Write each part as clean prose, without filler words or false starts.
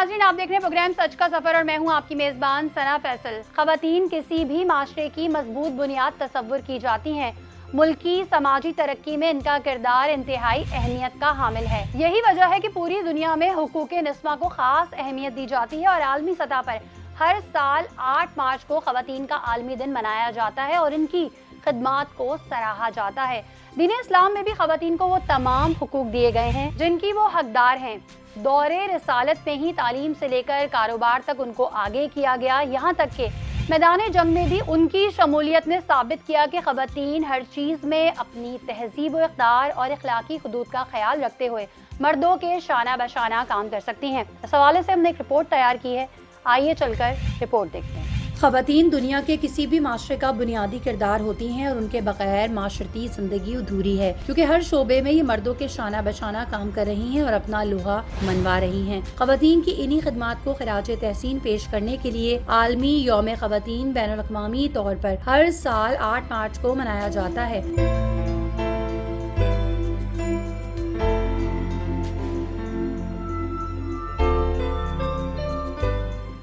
नाज़रीन, आप देख रहे हैं प्रोग्राम सच का सफर और मैं हूं आपकी मेजबान सना फैसल। खवातीन किसी भी माशरे की मजबूत बुनियाद तस्वुर की जाती हैं। मुल्की समाजी तरक्की में इनका किरदार इंतहाई अहमियत का हामिल है। यही वजह है कि पूरी दुनिया में हुकूक-ए निस्वा को खास अहमियत दी जाती है और आलमी सतह पर हर साल 8 मार्च को खवातीन का आलमी दिन मनाया जाता है और इनकी खिदमात को सराहा जाता है। दीन इस्लाम में भी खवातीन को वो तमाम हुकूक दिए गए हैं जिनकी वो हकदार हैं। दौरे रिसालत में ही तालीम से लेकर कारोबार तक उनको आगे किया गया, यहाँ तक कि मैदान जंग में भी उनकी शमूलियत ने साबित किया कि खवातीन हर चीज़ में अपनी तहजीब व इक़्तिदार और अखलाकी हुदूद का ख्याल रखते हुए मर्दों के शाना बशाना काम कर सकती हैं। इस हवाले से हमने एक रिपोर्ट तैयार की है, आइए चलकर रिपोर्ट देखते हैं। खवातीन दुनिया के किसी भी माशरे का बुनियादी किरदार होती हैं और उनके बगैर माशरती जिंदगी अधूरी है, क्योंकि हर शोबे में ये मर्दों के शाना बशाना काम कर रही हैं और अपना लोहा मनवा रही हैं। खवातीन की इन्हीं खिदमात को खिराज तहसीन पेश करने के लिए आलमी यौम खवातीन बैनुल अक़वामी तौर पर हर साल 8 मार्च को मनाया जाता है।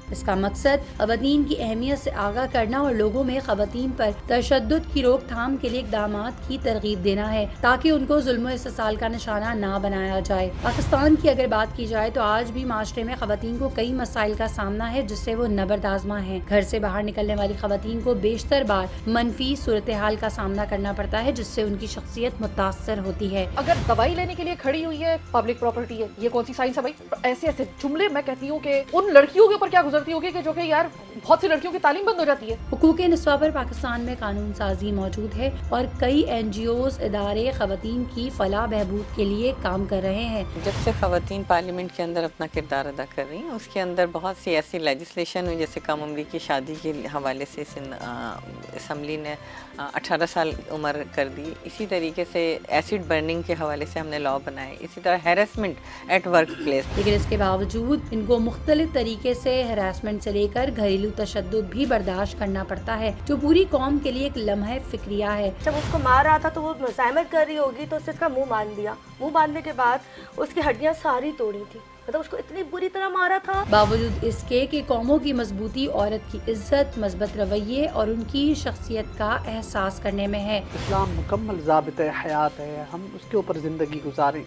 इसका मकसद खवातीन की अहमियत से आगाह करना और लोगों में खवातीन पर तशद्दुद की रोकथाम के लिए इक़दामात की तरगीब देना है, ताकि उनको जुल्म इस्तिसाल का निशाना ना बनाया जाए। पाकिस्तान की अगर बात की जाए तो आज भी माशरे में खवातीन को कई मसाइल का सामना है जिससे वो नबरदाज़मा है। घर से बाहर निकलने वाली खवातीन को बेशतर बार मनफी सूरत हाल का सामना करना पड़ता है, जिससे उनकी शख्सियत मुतासर होती है। अगर दवाई लेने के लिए खड़ी हुई है, पब्लिक प्रॉपर्टी है, ये कौन सी साइंस है भाई? ऐसे ऐसे जुमले मैं कहती हूँ कि उन लड़कियों के ऊपर क्या गुजरती होगी कि जो कि यार बहुत सी लड़कियों की तालीम बंद हो जाती है। हुकूक-ए निस्वा पर पाकिस्तान में कानून साजी मौजूद है और कई NGOs इदारे खवातीन की फलाह बहबूद के लिए काम कर रहे हैं। जब से खवातीन पार्लियामेंट के अंदर अपना किरदार अदा कर रही हैं, उसके अंदर बहुत सी ऐसी लेजिस्लेशन हुई, जैसे कम उम्री की शादी के हवाले से असम्बली ने 18 साल उम्र कर दी। इसी तरीके से एसिड बर्निंग के हवाले से हमने लॉ बनाए। इसी तरह हैरेसमेंट एट वर्क प्लेस। लेकिन इसके बावजूद इनको मुख्तलिफ तरीके से हैरेसमेंट से लेकर घरेलू तशद्दुद भी बर्दाश्त करना पड़ता है, जो पूरी कौम के लिए एक लम्हा फिक्रिया है। जब उसको मार रहा था तो वो मुज़ाहमत कर रही होगी तो उसने उसका मुंह बांध दिया। मुंह बांधने के बाद उसकी हड्डियां सारी तोड़ी थी, मतलब उसको इतनी बुरी तरह मारा था। बावजूद इसके कि कौमों की मजबूती औरत की इज्जत, मस्बत रवैये और उनकी शख्सियत का एहसास करने में है। इस्लाम मुकम्मल ज़ाबित हयात है, हम उसके ऊपर ज़िंदगी गुजारें।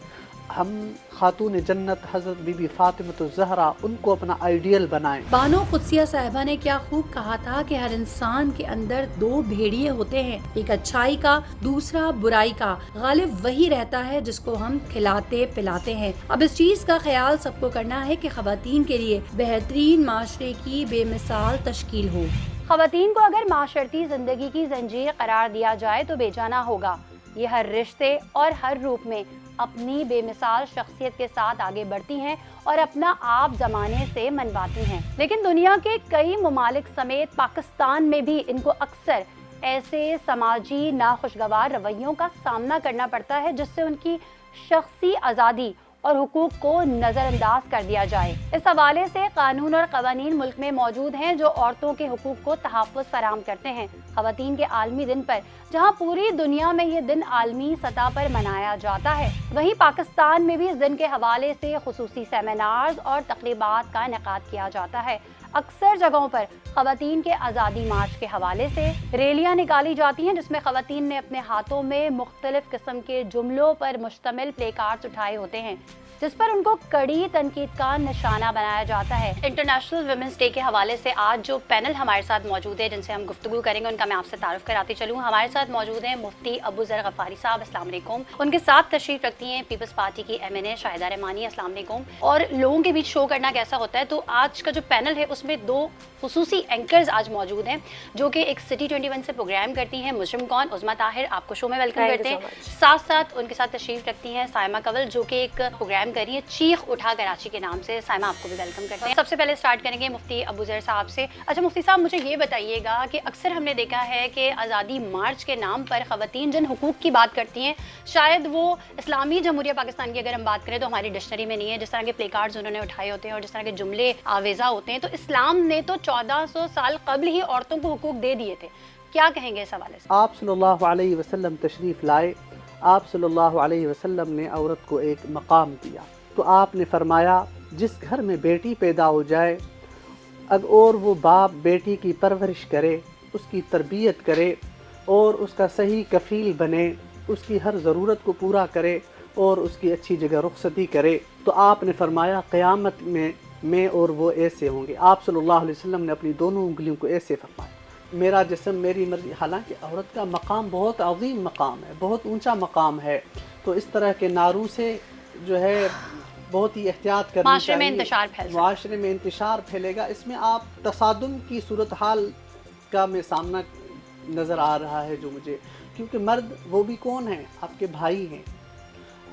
हम खातून जन्नत हज़रत बीबी फ़ातिमा ज़हरा उनको अपना आइडियल बनाएं। बानो कुद्सिया साहिबा ने क्या खूब कहा था कि हर इंसान के अंदर 2 भेड़िए होते हैं, एक अच्छाई का, दूसरा बुराई का। गालिब वही रहता है जिसको हम खिलाते पिलाते हैं। अब इस चीज का ख्याल सबको करना है कि खवातीन के लिए बेहतरीन माशरे की बेमिसाल तश्कील हो। खवातीन को अगर माशरती जिंदगी की जंजीर करार दिया जाए तो बेजाना होगा। ये हर रिश्ते और हर रूप में अपनी बेमिसाल शख्सियत के साथ आगे बढ़ती हैं और अपना आप जमाने से मनवाती हैं। लेकिन दुनिया के कई ममालिक समेत पाकिस्तान में भी इनको अक्सर ऐसे समाजी नाखुशगवार रवैयों का सामना करना पड़ता है जिससे उनकी शख्सी आज़ादी और हुकूक को नज़रअंदाज कर दिया जाए। इस हवाले से कानून और कवानीन मुल्क में मौजूद हैं जो औरतों के हुकूक को तहफ़्फ़ुज़ फराहम करते हैं। खवातीन के आलमी दिन पर जहां पूरी दुनिया में ये दिन आलमी सतह पर मनाया जाता है, वहीं पाकिस्तान में भी इस दिन के हवाले से खुसूसी सेमिनार्स और तक़रीबात का इनेकाद किया जाता है। अक्सर जगहों पर खवातीन के आज़ादी मार्च के हवाले से रैलियां निकाली जाती हैं जिसमें खवातीन ने अपने हाथों में मुख्तलिफ किस्म के जुमलों पर मुश्तमिल प्ले कार्ड्स उठाए होते हैं जिस पर उनको कड़ी तनकीद का निशाना बनाया जाता है। इंटरनेशनल वुमेंस डे के हवाले से आज जो पैनल हमारे साथ मौजूद है जिनसे हम गुफ्तगू करेंगे उनका मैं आपसे तारुफ कराती चलूँ। हमारे साथ मौजूद हैं मुफ्ती अबू ज़र गफ़ारी साहब, अस्सलाम वालेकुम। उनके साथ तशरीफ़ रखती हैं पीपल्स पार्टी की MNA शाहिदा रहमानी, अस्सलाम वालेकुम। और लोगों के बीच शो करना कैसा होता है, तो आज का जो पैनल है उसमें 2 खुसूसी एंकर्स आज मौजूद हैं जो कि एक सिटी 21 से प्रोग्राम करती हैं। मुजरिम कौन, उज़मा ताहिर, आपको शो में वेलकम करते हैं। साथ साथ उनके साथ तशरीफ़ रखती हैं साइमा कंवल जो कि एक प्रोग्राम कर रही है चीख उठा कराची के नाम से। साइमा, आपको भी वेलकम करते हैं। सबसे पहले स्टार्ट करेंगे मुफ्ती अबू ज़र साहब से। अच्छा मुफ्ती साहब, मुझे ये बताइएगा कि अक्सर हमने देखा है कि आज़ादी मार्च के नाम पर ख़वातीन जिन हुकूक की बात करती हैं शायद वो इस्लामी जमहूरिया पाकिस्तान की अगर हम बात करें तो हमारी डिक्शनरी में नहीं है। जिस तरह के प्ले कार्ड्स उन्होंने उठाए होते हैं और जिस तरह के जुमले आवेज़ा होते हैं, तो इस्लाम ने तो 1400 साल कबल ही औरतों को हुकूक दे दिए थे। क्या कहेंगे इस हवाले से? आप सल्लल्लाहु अलैहि वसल्लम तशरीफ़ लाए, आप सल्लल्लाहु अलैहि वसल्लम ने औरत को एक मकाम दिया, तो आपने फरमाया जिस घर में बेटी पैदा हो जाए और वो बाप बेटी की परवरिश करे, उसकी तरबियत करे और उसका सही कफ़ील बने, उसकी हर ज़रूरत को पूरा करे और उसकी अच्छी जगह रुखसती करे, तो आपने फरमाया क़यामत में मैं और वो ऐसे होंगे। आप सल्लल्लाहु अलैहि वसल्लम ने अपनी दोनों उंगलियों को ऐसे फरमाया, मेरा जिस्म मेरी मर्ज़ी। हालांकि औरत का मकाम बहुत अज़ीम मकाम है, बहुत ऊंचा मकाम है, तो इस तरह के नारों से जो है बहुत ही एहतियात करनी माशरे में चाहिए। इंतशार फैल सकता है। माशरे में इंतशार फैलेगा। इसमें आप तसादुम की सूरत हाल का में सामना नज़र आ रहा है जो मुझे, क्योंकि मर्द वो भी कौन है, आपके भाई हैं,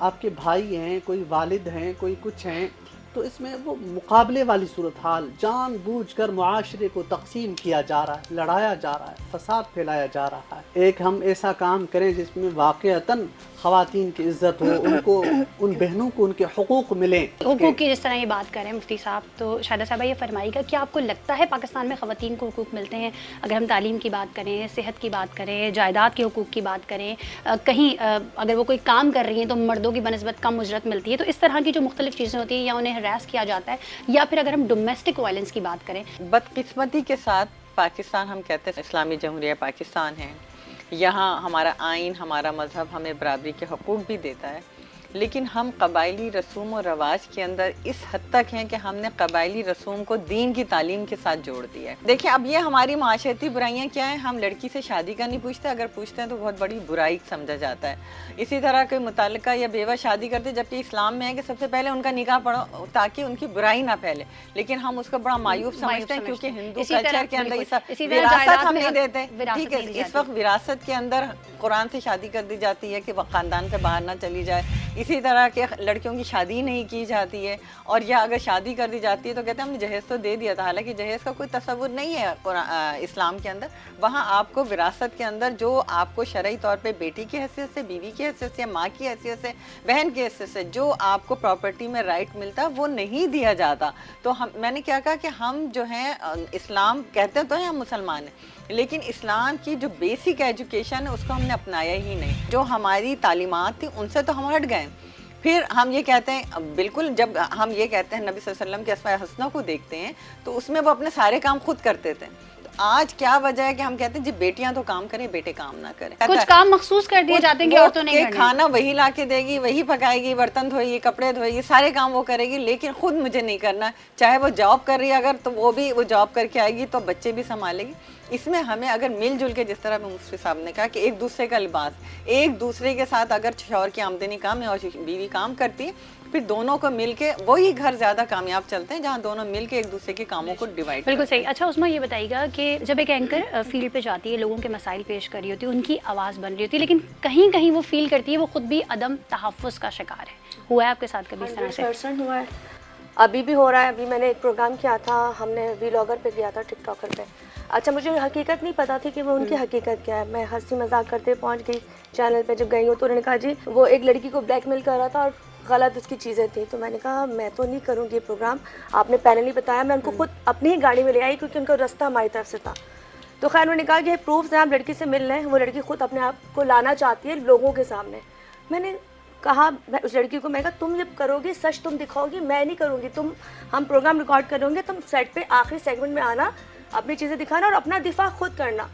आपके भाई हैं, कोई वालिद हैं, कोई कुछ हैं, तो इसमें वो मुकाबले वाली सूरत हाल, जानबूझकर मुआशरे को तकसीम किया जा रहा है, लड़ाया जा रहा है, फसाद फैलाया जा रहा है। एक हम ऐसा काम करें जिसमें वाक़अतन ख़वातीन की इज़्ज़त हो, उनको, उन बहनों को उनके हुकूक मिलें। हुकूक की जिस तरह ये बात करें मुफ्ती साहब, तो शाहिदा साहबा ये फरमाइएगा कि आपको लगता है पाकिस्तान में ख़वातीन को हुकूक मिलते हैं? अगर हम तालीम की बात करें, सेहत की बात करें, जायदाद के हुकूक की बात करें, कहीं अगर वो कोई काम कर रही हैं तो मर्दों की बनस्बत कम उजरत मिलती है, तो इस तरह की जो मुख्तलिफ चीज़ें होती हैं या उन्हें हरास किया जाता है, या फिर अगर हम डोमेस्टिक वायलेंस की बात करें, बदकिस्मती के साथ पाकिस्तान, हम कहते हैं इस्लामी जमहूरिया पाकिस्तान है, यहाँ हमारा आइन, हमारा मज़हब हमें बराबरी के हकूक़ भी देता है, लेकिन हम कबायली रसूम और रवाज के अंदर इस हद तक हैं कि हमने कबायली रसूम को दीन की तालीम के साथ जोड़ दिया है। देखिए, अब ये हमारी माशरती बुराइयाँ क्या हैं, हम लड़की से शादी का नहीं पूछते, अगर पूछते हैं तो बहुत बड़ी बुराई समझा जाता है। इसी तरह कोई मुतालिका या बेवा शादी करते, जबकि इस्लाम में है कि सबसे पहले उनका निकाह पढ़ो ताकि उनकी बुराई ना फैले, लेकिन हम उसको बड़ा मायूब समझते हैं, क्योंकि हिंदू कल्चर के अंदर ये सब विरासत हम नहीं देते। ठीक है, इस वक्त विरासत के अंदर कुरान से शादी कर दी जाती है कि वह ख़ानदान से बाहर ना चली जाए, इसी तरह के लड़कियों की शादी नहीं की जाती है, और या अगर शादी कर दी जाती है तो कहते हैं हमने जहेज़ तो दे दिया था, हालांकि जहेज़ का कोई तसव्वुर नहीं है इस्लाम के अंदर। वहाँ आपको विरासत के अंदर जो आपको शरई तौर पे बेटी की हैसियत से, बीवी की हैसियत से, माँ की हैसियत से, बहन की हैसियत से जो आपको प्रॉपर्टी में राइट मिलता है वो नहीं दिया जाता। तो मैंने क्या कहा कि हम जो हैं इस्लाम कहते तो हैं हम मुसलमान हैं, लेकिन इस्लाम की जो बेसिक एजुकेशन है उसको हमने अपनाया ही नहीं। जो हमारी तालीमात थी उनसे तो हम हट गए। फिर हम ये कहते हैं, बिल्कुल, जब हम ये कहते हैं नबी सल्लल्लाहु अलैहि वसल्लम के अस्माए हसना को देखते हैं तो उसमें वो अपने सारे काम खुद करते थे। तो आज क्या वजह है कि हम कहते हैं जी बेटियां तो काम करें, बेटे काम ना करें। कुछ काम मखसूस कर दिए जाते हैं कि औरतों ने करने। खाना वही ला के देगी, वही पकाएगी, बर्तन धोएगी, कपड़े धोएगी, सारे काम वो करेगी, लेकिन खुद मुझे नहीं करना। चाहे वो जॉब कर रही है अगर, तो वो जॉब करके आएगी तो बच्चे भी संभालेगी। इसमें हमें अगर मिलजुल के, जिस तरह मुफ्ती साहब ने कहा कि एक दूसरे का लिबास, एक दूसरे के साथ अगर शौहर की आमदनी कम है और बीवी काम करती है, फिर दोनों को मिलके वही घर ज़्यादा कामयाब चलते हैं जहाँ दोनों मिलके एक दूसरे के कामों को डिवाइड। बिल्कुल सही। अच्छा उस्मा, ये बताइएगा कि जब एक एंकर फील्ड पे जाती है, लोगों के मसाइल पेश कर रही होती है, उनकी आवाज़ बन रही होती है, लेकिन कहीं कहीं वो फील करती है वो खुद भी अदम तहफ़्फ़ुज़ का शिकार है। हुआ है आपके साथ कभी इस तरह से? 100% हुआ है, अभी भी हो रहा है। अभी मैंने एक प्रोग्राम किया था, हमने व्लॉगर पे किया था, टिकटॉकर पे। अच्छा, मुझे हकीकत नहीं पता थी कि वो उनकी हकीकत क्या है। मैं हंसी मजाक करते पहुंच गई चैनल पे। जब गई हूँ तो उन्होंने कहा जी वो एक लड़की को ब्लैकमेल कर रहा था और गलत उसकी चीज़ें थी। तो मैंने कहा मैं तो नहीं करूँगी ये प्रोग्राम, आपने पहले नहीं बताया। मैं उनको खुद अपनी ही गाड़ी में ले आई क्योंकि उनका रास्ता हमारी तरफ से था। तो खैर उन्होंने कहा कि प्रूफ्स हैं, आप लड़की से मिल लें। वो लड़की खुद अपने आप को लाना चाहती है लोगों के सामने। मैंने कहा, मैं उस लड़की को, मैं कहा तुम जब करोगी सच तुम दिखाओगी, मैं नहीं करूँगी। हम प्रोग्राम रिकॉर्ड करेंगे, तुम सेट पे आखिरी सेगमेंट में आना, अपनी चीज़ें दिखाना और अपना दिफा खुद करना।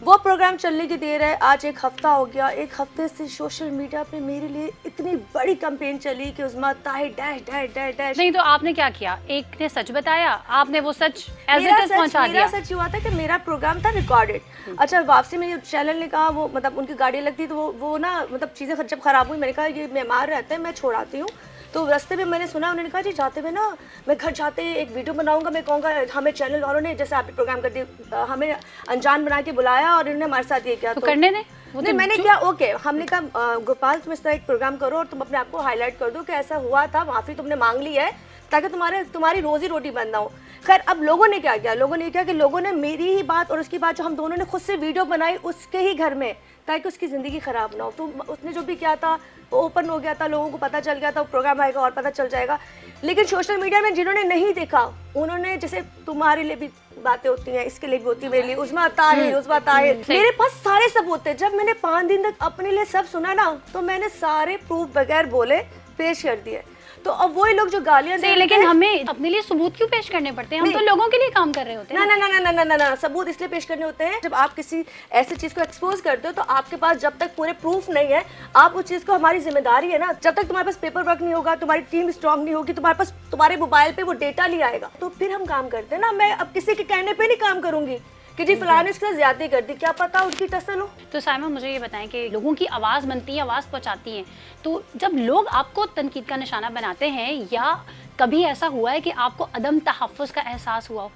वो प्रोग्राम चलने की देर है, आज एक हफ़्ता हो गया। एक हफ़्ते से सोशल मीडिया पे मेरे लिए इतनी बड़ी कैंपेन चली कि Usma Tahir dash dash dash dash. नहीं तो आपने क्या किया? एक ने सच बताया, आपने वो सच एज इट इज पहुंचा दिया। मेरा सच हुआ था कि मेरा प्रोग्राम था रिकॉर्डेड। अच्छा, वापसी में चैनल ने कहा, वो मतलब उनकी गाड़ी लगती तो वो ना मतलब चीज़ें जब ख़राब हुई, मैंने कहा ये बीमार रहते हैं, मैं छोड़ आती हूँ। तो रास्ते में मैंने सुना, उन्होंने कहा जी जाते हुए ना मैं घर जाते एक वीडियो बनाऊंगा, मैं कहूँगा हमें चैनल वालों ने जैसे आप प्रोग्राम कर दिया, हमें अनजान बना के बुलाया और इन्होंने हमारे साथ ये किया। तो करने दें। नहीं, मैंने क्या, ओके, हमने कहा गोपाल तुम इस तरह एक प्रोग्राम करो और तुम अपने आप को हाईलाइट कर दो कि ऐसा हुआ था, माफ़ी तुमने मांग ली है ताकि तुम्हारी रोजी रोटी बंद ना हो। खैर, अब लोगों ने क्या किया, लोगों ने क्या कि लोगों ने मेरी ही बात और उसकी बात जो हम दोनों ने खुद से वीडियो बनाई उसके ही घर में, ताकि उसकी ज़िंदगी ख़राब ना हो। तो उसने जो भी किया था वो ओपन हो गया था, लोगों को पता चल गया था, प्रोग्राम आएगा और पता चल जाएगा। लेकिन सोशल मीडिया में जिन्होंने नहीं देखा, उन्होंने, जैसे तुम्हारे लिए भी बातें होती हैं, इसके लिए भी होती है मेरे लिए, उस्मा ताहिर, मेरे पास सारे सबूत थे। जब मैंने 5 दिन तक अपने लिए सब सुना ना, तो मैंने सारे प्रूफ बगैर बोले पेश कर दिए। तो अब वही लोग जो गालियां दे सही, रहे लेकिन हैं, हमें अपने लिए सबूत क्यों पेश करने पड़ते हैं? हम तो लोगों के लिए काम कर रहे होते हैं ना ना ना ना ना ना ना सबूत इसलिए पेश करने होते हैं जब आप किसी ऐसी चीज को एक्सपोज करते हो तो आपके पास जब तक पूरे प्रूफ नहीं है, आप उस चीज को, हमारी जिम्मेदारी है ना, जब तक तुम्हारे पास पेपर वर्क नहीं होगा, तुम्हारी टीम स्ट्रांग नहीं होगी, तुम्हारे पास तुम्हारे मोबाइल पे वो डेटा नहीं आएगा, तो फिर हम काम करते हैं ना। मैं अब किसी के कहने पे नहीं काम करूंगी कि जी फलाने इसके साथ ज्यादती कर दी, क्या पता उनकी टसल हो। तो साइमा मुझे ये बताएं कि लोगों की आवाज़ बनती है, आवाज़ पहुंचाती हैं, तो जब लोग आपको तनकीद का निशाना बनाते हैं या कभी ऐसा हुआ है कि आपको अदम तहफ़्फ़ुज़ का एहसास हुआ हो?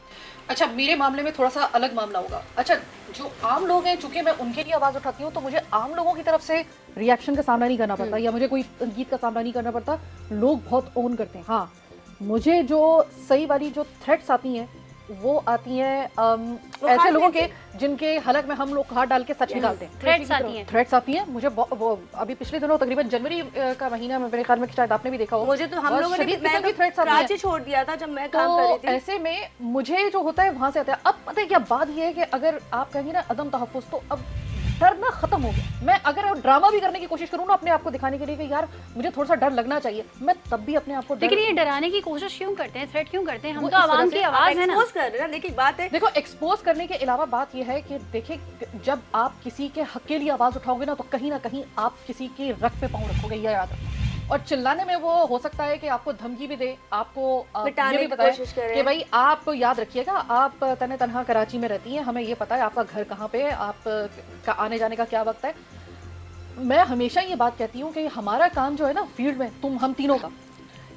अच्छा, मेरे मामले में थोड़ा सा अलग मामला होगा। अच्छा, जो आम लोग हैं, चूंकि मैं उनके लिए आवाज़ उठाती हूँ, तो मुझे आम लोगों की तरफ से रिएक्शन का सामना नहीं करना पड़ता या मुझे कोई तनकीद का सामना नहीं करना पड़ता। लोग बहुत ओन करते हैं। हाँ, मुझे जो सही वाली जो थ्रेट्स आती हैं वो आती हैं ऐसे लोगों के जिनके हलक में हम लोग हाथ डाल के सच निकालते हैं। थ्रेट्स आती हैं मुझे वो अभी पिछले दिनों तकरीबन जनवरी का महीना में मेरे ख्याल में शायद आपने भी देखा होगा। मुझे तो हम लोगों ने भी, मैं तो थ्रेट्स आती कराची छोड़ दिया था जब मैं काम कर रही थी। ऐसे में मुझे जो होता है वहां से आता है। अब पता है क्या बात ये है कि अगर आप कहेंगे ना अदम तहफ़्फ़ुज़, तो अब डर ना खत्म हो गया। मैं अगर ड्रामा भी करने की कोशिश करूँ ना अपने आप को दिखाने के लिए कि यार मुझे थोड़ा सा डर लगना चाहिए, मैं तब भी अपने आप को लेकिन ये डराने की कोशिश क्यों करते हैं, थ्रेट क्यों करते हैं? हम वो तो इस तरह आवाम से की आवाज़ है ना। एक्सपोज कर रहे हैं ना। देखिए बात है, देखो, एक्सपोज करने के अलावा बात यह है कि देखिए, जब आप किसी के हक के लिए आवाज उठाओगे ना, तो कहीं ना कहीं आप किसी के रख पे पाँव रखोगे, यह याद रखना। और चिल्लाने में वो हो सकता है कि आपको धमकी भी दे, आपको ये भी बताए कि भाई आप याद रखिएगा, आप तने तनहा कराची में रहती हैं, हमें ये पता है आपका घर कहाँ पे है, आप का आने जाने का क्या वक्त है। मैं हमेशा ये बात कहती हूँ कि हमारा काम जो है ना फील्ड में, हम तीनों का,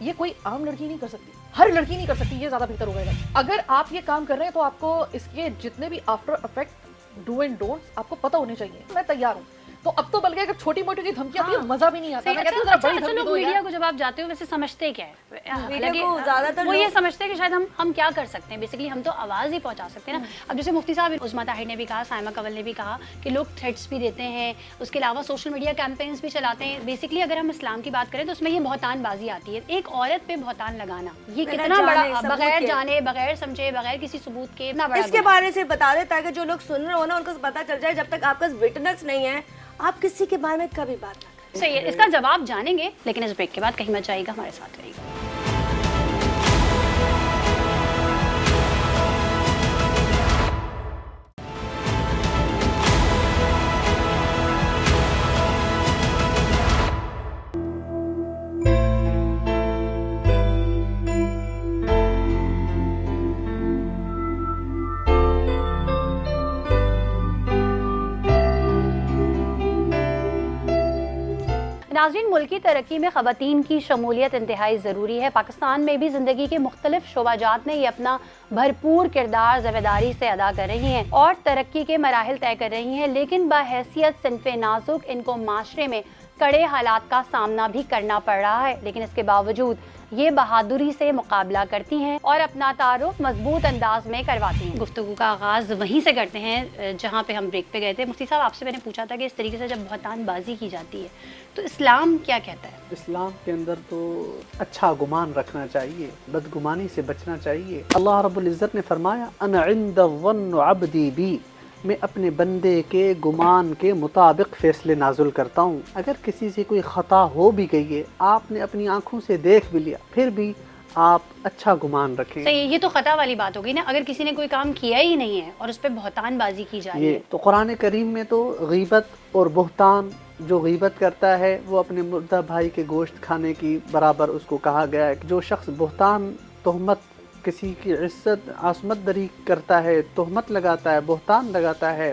ये कोई आम लड़की नहीं कर सकती, हर लड़की नहीं कर सकती, ये ज्यादा बेहतर होगा। अगर आप ये काम कर रहे हैं तो आपको इसके जितने भी after effect, do and don'ts आपको पता होने चाहिए। मैं तैयार हूँ। तो अब तो बल्कि अगर छोटी मोटी की धमकी आती है मजा भी नहीं आता। मैं कहती हूँ जरा बड़ी धमकी लोग दो यार। मीडिया को जब आप जाते हो वैसे समझते क्या है? हालांकि को ज्यादातर वो ये समझते हैं कि शायद हम क्या कर सकते हैं, बेसिकली हम तो आवाज़ ही पहुंचा सकते हैं ना। अब जैसे मुफ्ती साहब उस्मा ताहिर ने भी कहा, साइमा कंवल ने भी कहा कि लोग थ्रेट्स भी देते हैं, उसके अलावा सोशल मीडिया कैंपेन्स भी चलाते हैं। बेसिकली अगर हम इस्लाम की बात करें तो उसमें ये बहुतान बाजी आती है। एक औरत पे बहुतान लगाना, ये कितना बड़ा, बगैर जाने, बगैर समझे, बगैर किसी सबूत के, इतना बड़ा। इसके बारे से बता दे ताकि जो लोग सुन रहे हो ना उनको पता चल जाए, जब तक आपका विटनेस नहीं है आप किसी के बारे में कभी बात ना करें। सही है, इसका जवाब जानेंगे, लेकिन इस ब्रेक के बाद कहीं मत जाइएगा, हमारे साथ रहिएगा। नाज़रीन, मुल्क की तरक्की में ख़वातीन की शमूलियत इंतहाई ज़रूरी है। पाकिस्तान में भी ज़िंदगी के मुख्तलिफ शोबाजात में ये अपना भरपूर किरदार ज़िम्मेदारी से अदा कर रही हैं और तरक्की के मराहिल तय कर रही हैं, लेकिन बहैसियत सिन्फ़े नाजुक इनको माशरे में कड़े हालात का सामना भी करना पड़ रहा है। लेकिन इसके बावजूद ये बहादुरी से मुकाबला करती हैं और अपना तारुफ मजबूत अंदाज में करवाती हैं। गुफ्तगू का आगाज़ वहीं से करते हैं जहाँ पे हम ब्रेक पे गए थे। मुफ्ती साहब, आपसे मैंने पूछा था कि इस तरीके से जब बहुतान बाजी की जाती है तो इस्लाम क्या कहता है? इस्लाम के अंदर तो अच्छा गुमान रखना चाहिए, बदगुमानी से बचना चाहिए। अल्लाह रब्बुल इज़्ज़त ने फरमाया, अना इंद ज़न्न अब्दी बी, मैं अपने बंदे के गुमान के मुताबिक फ़ैसले नाजुल करता हूँ। अगर किसी से कोई ख़ता हो भी गई है, आपने अपनी आँखों से देख भी लिया, फिर भी आप अच्छा गुमान रखें। सही, ये तो खता वाली बात हो गई ना। अगर किसी ने कोई काम किया ही नहीं है और उस पर बहुतान बाजी की जा रही है, तो कुरान करीम में तो गीबत और बुहतान, जो गीबत करता है वो अपने मुर्दा भाई के गोश्त खाने की बराबर उसको कहा गया है। जो शख्स बुहतान, तहमत, किसी की इज्जत आसमत दरी करता है, तहमत लगाता है, बुहतान लगाता है,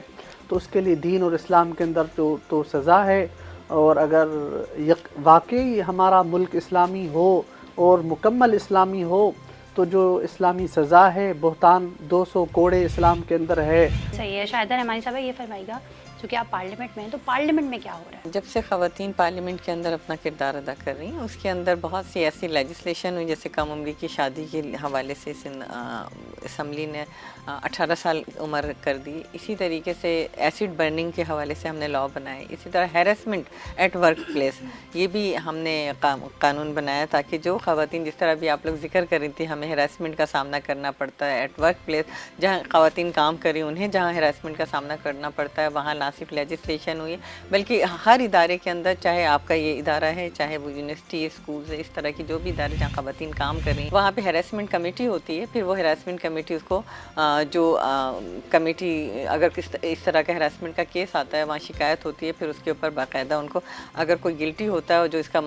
तो उसके लिए दीन और इस्लाम के अंदर तो सज़ा है। और अगर वाकई हमारा मुल्क इस्लामी हो और मुकम्मल इस्लामी हो तो जो इस्लामी सज़ा है, बुहतान 200 कोड़े इस्लाम के अंदर है। सही है। शाहिदा रहमानी साहब, ये फरमाइएगा, चूँकि आप पार्लियामेंट में हैं, तो पार्लियामेंट में क्या हो रहा है? जब से ख़वातीन पार्लियामेंट के अंदर अपना किरदार अदा कर रही हैं, उसके अंदर बहुत सी ऐसी लेजिस्लेशन हुई, जैसे कम उम्री की शादी के हवाले से असम्बली ने 18 साल उम्र कर दी। इसी तरीके से एसिड बर्निंग के हवाले से हमने लॉ बनाए। इसी तरह हैरेसमेंट एट वर्क प्लेस, ये भी हमने कानून बनाया ताकि जो ख़वातीन, जिस तरह भी आप लोग जिक्र कर रही थी, हमें हैरेसमेंट का सामना करना पड़ता है एट वर्क प्लेस, जहाँ ख़वातीन काम कर रही हैं उन्हें जहाँ हैरेसमेंट का सामना करना पड़ता है, वहाँ ना صرف لیجسلیشن ہوئی ہے بلکہ ہر ادارے کے اندر، چاہے آپ کا یہ ادارہ ہے، چاہے وہ یونیورسٹی ہے، اسکولز ہے، اس طرح کی جو بھی ادارے جہاں خواتین کام کر رہی ہیں، وہاں پہ ہیراسمنٹ کمیٹی ہوتی ہے. پھر وہ ہیراسمنٹ کمیٹی اس کو جو کمیٹی اگر اس طرح کا ہیراسمنٹ کا کیس آتا ہے، وہاں شکایت ہوتی ہے، پھر اس کے اوپر باقاعدہ ان کو اگر کوئی گلٹی ہوتا ہے اور جو اس کا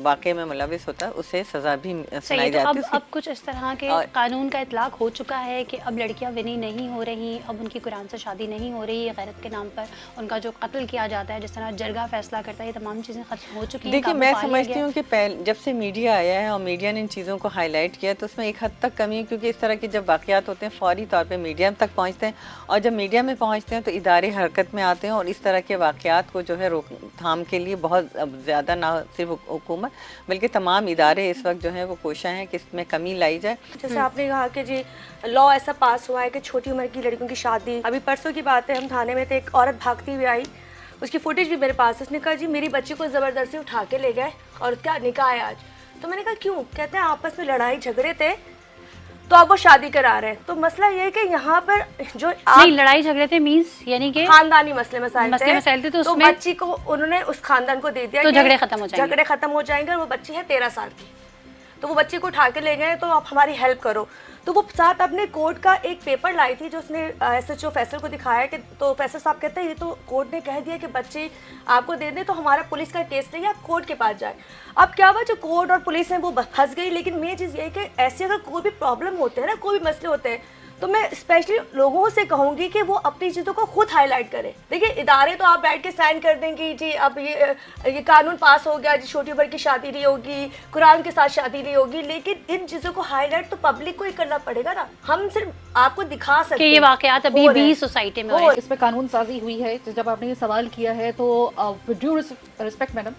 واقعے میں ملوث ہوتا ہے اسے سزا بھی سنائی تو جاتی ہے. اب کچھ اس طرح کے قانون کا اطلاق ہو چکا ہے کہ اب لڑکیاں ونی نہیں ہو رہی، اب ان کی قرآن سے شادی نہیں ہو رہی، غیرت کے نام پر ان کا جو قتل کیا جاتا ہے، جس طرح جرگہ فیصلہ کرتا ہے، یہ تمام چیزیں ختم ہو چکی ہیں. دیکھیے میں سمجھتی ہوں کہ جب سے میڈیا آیا ہے اور میڈیا نے ان چیزوں کو ہائی لائٹ کیا تو اس میں ایک حد تک کمی ہے، کیونکہ اس طرح کے جب واقعات ہوتے ہیں فوری طور پہ میڈیا تک پہنچتے ہیں، اور جب میڈیا میں پہنچتے ہیں تو ادارے حرکت میں آتے ہیں اور اس طرح کے واقعات کو جو ہے روک تھام کے لیے بہت زیادہ نہ صرف حکومت بلکہ تمام ادارے اس وقت جو ہے وہ کوشاں ہیں کہ اس میں کمی لائی جائے. جیسے آپ نے کہا کہ جی لا ایسا پاس ہوا ہے کہ چھوٹی عمر کی لڑکیوں کی شادی، ابھی پرسوں کی بات ہے، ہم تھانے میں تھے، ایک عورت بھاگتی ہوئی آئی، اس کی فوٹیج بھی میرے پاس ہے. اس نے کہا جی میری بچی کو زبردستی اٹھا کے لے گئے اور اس کا نکاح ہے آج. تو میں نے کہا کیوں؟ کہتے ہیں آپس میں لڑائی جھگڑے تھے تو اب وہ شادی کرا رہے ہیں. تو مسئلہ یہ ہے کہ یہاں پر جو نہیں، لڑائی جھگڑے تھے مینس یعنی کہ خاندانی مسائل تھے تو تو بچی کو انہوں نے اس خاندان کو دے دیا تو کہ جھگڑے ختم ہو جائیں گے. جھگڑے ختم ہو جائیں گے. اور وہ بچی ہے 13 سال کی، تو وہ بچی کو اٹھا کے لے گئے تو آپ ہماری ہیلپ کرو. تو وہ ساتھ اپنے کورٹ کا ایک پیپر لائی تھی جو اس نے ایس ایچ او فیصل کو دکھایا کہ تو فیصل صاحب کہتے ہیں یہ تو کورٹ نے کہہ دیا کہ بچے آپ کو دے دیں تو ہمارا پولیس کا کیس نہیں، آپ کورٹ کے پاس جائیں. اب کیا ہوا جو کورٹ اور پولیس ہیں وہ پھنس گئی. لیکن مین چیز یہ ہے کہ ایسے اگر کوئی بھی پرابلم ہوتے ہیں نا، کوئی بھی مسئلے ہوتے ہیں، تو میں اسپیشلی لوگوں سے کہوں گی کہ وہ اپنی چیزوں کو خود ہائی لائٹ کریں. دیکھیے ادارے تو آپ بیٹھ کے سائن کر دیں گے جی اب یہ قانون پاس ہو گیا، جی چھوٹی عمر کی شادی نہیں ہوگی، قرآن کے ساتھ شادی نہیں ہوگی، لیکن ان چیزوں کو ہائی لائٹ تو پبلک کو ہی کرنا پڑے گا نا. ہم صرف آپ کو دکھا سکتے کہ یہ واقعات ابھی بھی سوسائٹی میں ہو رہے ہیں. اس پہ قانون سازی ہوئی ہے. جب آپ نے یہ سوال کیا ہے تو with due respect madam,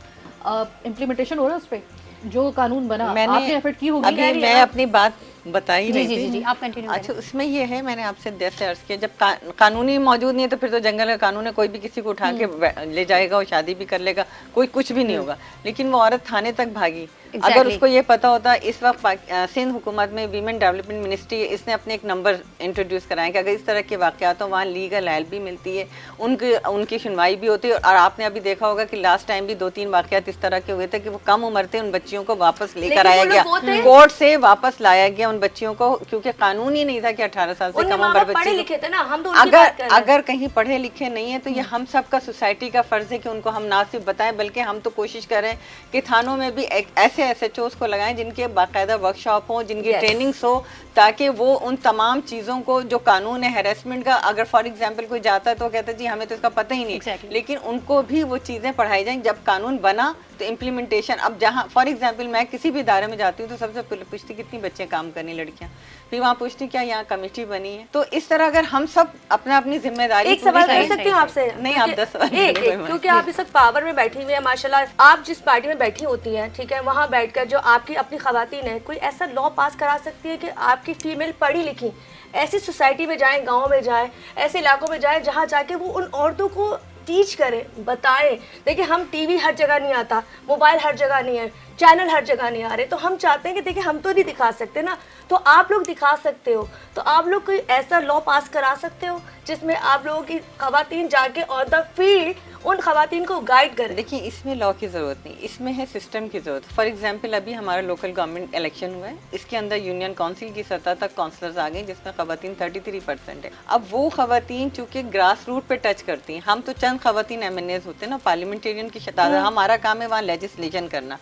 implementation ہو رہا ہے اس پہ جو قانون بنا، آپ نے ایفرٹ کی ہوگی. ابھی میں اپنی بات بتا ہی رہی تھی. جی آپ کنٹینیو کریں. اچھا اس میں یہ ہے، میں نے آپ سے جیسے عرض کیا جب قانونی موجود نہیں ہے تو پھر تو جنگل کا قانون ہے، کوئی بھی کسی کو اٹھا کے لے جائے گا اور شادی بھی کر لے گا، کوئی کچھ بھی نہیں ہوگا. لیکن وہ عورت تھانے تک بھاگی. اگر اس کو یہ پتا ہوتا، اس وقت سندھ حکومت میں ویمن ڈیولپمنٹ منسٹری اس نے اپنے ایک نمبر انٹروڈیوس کرایا کہ اگر اس طرح کے واقعات ہوں وہاں لیگل ہیلپ بھی ملتی ہے، ان کی سنوائی بھی ہوتی ہے. اور آپ نے ابھی دیکھا ہوگا کہ لاسٹ ٹائم بھی 2-3 واقعات اس طرح کے ہوئے تھے کہ وہ کم عمر تھے، ان بچیوں کو واپس لے کر آیا گیا، کورٹ سے واپس لایا گیا ان بچیوں کو، کیونکہ قانون ہی نہیں تھا کہ 18 سال سے کم عمر بچے. اگر کہیں پڑھے لکھے نہیں ہیں تو یہ ہم سب کا سوسائٹی کا فرض ہے کہ ان کو ہم نہ صرف بتائیں بلکہ ہم تو کوشش کریں کہ تھانوں میں بھی ایسے ایس ایچ اوز کو لگائیں جن کے باقاعدہ ورک شاپ ہوں، جن کی ٹریننگس ہو، تاکہ وہ ان تمام چیزوں کو جو قانون ہے ہیراسمنٹ کا، اگر فار ایگزامپل کوئی جاتا ہے تو کہتا ہے جی ہمیں تو اس کا پتہ ہی نہیں، لیکن ان کو بھی وہ چیزیں پڑھائی جائیں. جب قانون بنا تو امپلیمنٹیشن، اب جہاں فار ایگزامپل میں کسی بھی ادارے میں جاتی ہوں تو سب سے پہلے پوچھتی کتنی بچے کام کرنی لڑکیاں، پھر وہاں پوچھتی کیا یہاں کمیٹی بنی ہے. تو اس طرح اگر ہم سب اپنی ذمہ داری. ایک سوال کر سکتی ہوں آپ سے؟ نہیں آپ 10 سوال. کیونکہ آپ اس وقت پاور میں بیٹھی ہوئی ہیں ماشاءاللہ، آپ جس پارٹی میں بیٹھی ہوتی ہیں ٹھیک ہے، وہاں بیٹھ کر جو آپ کی اپنی خواتین ہیں، کوئی ایسا لا پاس کرا سکتی ہے کہ آپ کی فیمیل پڑھی لکھی ایسی سوسائٹی میں جائیں، گاؤں میں جائیں، ایسے علاقوں میں جائیں جہاں جا کے وہ ان عورتوں کو ٹیچ کریں، بتائیں. دیکھیں ہم ٹی وی ہر جگہ نہیں آتا، موبائل ہر جگہ نہیں ہے، چینل ہر جگہ نہیں آ رہے، تو ہم چاہتے ہیں کہ دیکھیں ہم تو نہیں دکھا سکتے نا، تو آپ لوگ دکھا سکتے ہو. تو آپ لوگ کوئی ایسا لا پاس کرا سکتے ہو جس میں آپ لوگوں کی خواتین جا کے آن دا فیلڈ ان خواتین کو گائیڈ کریں. دیکھیں اس میں لا کی ضرورت نہیں، اس میں ہے سسٹم کی ضرورت. فار ایگزامپل ابھی ہمارا لوکل گورنمنٹ الیکشن ہوا ہے، اس کے اندر یونین کونسل کی سطح تک کونسلرز آ گئے جس میں خواتین 33% ہے. اب وہ خواتین چونکہ گراس روٹ پہ ٹچ کرتی ہیں، ہم تو چند خواتین ایم این ایز ہوتے ہیں نا، پارلیمنٹیرین کی شطح، ہمارا کام ہے وہاں لیجسلیشن کرنا.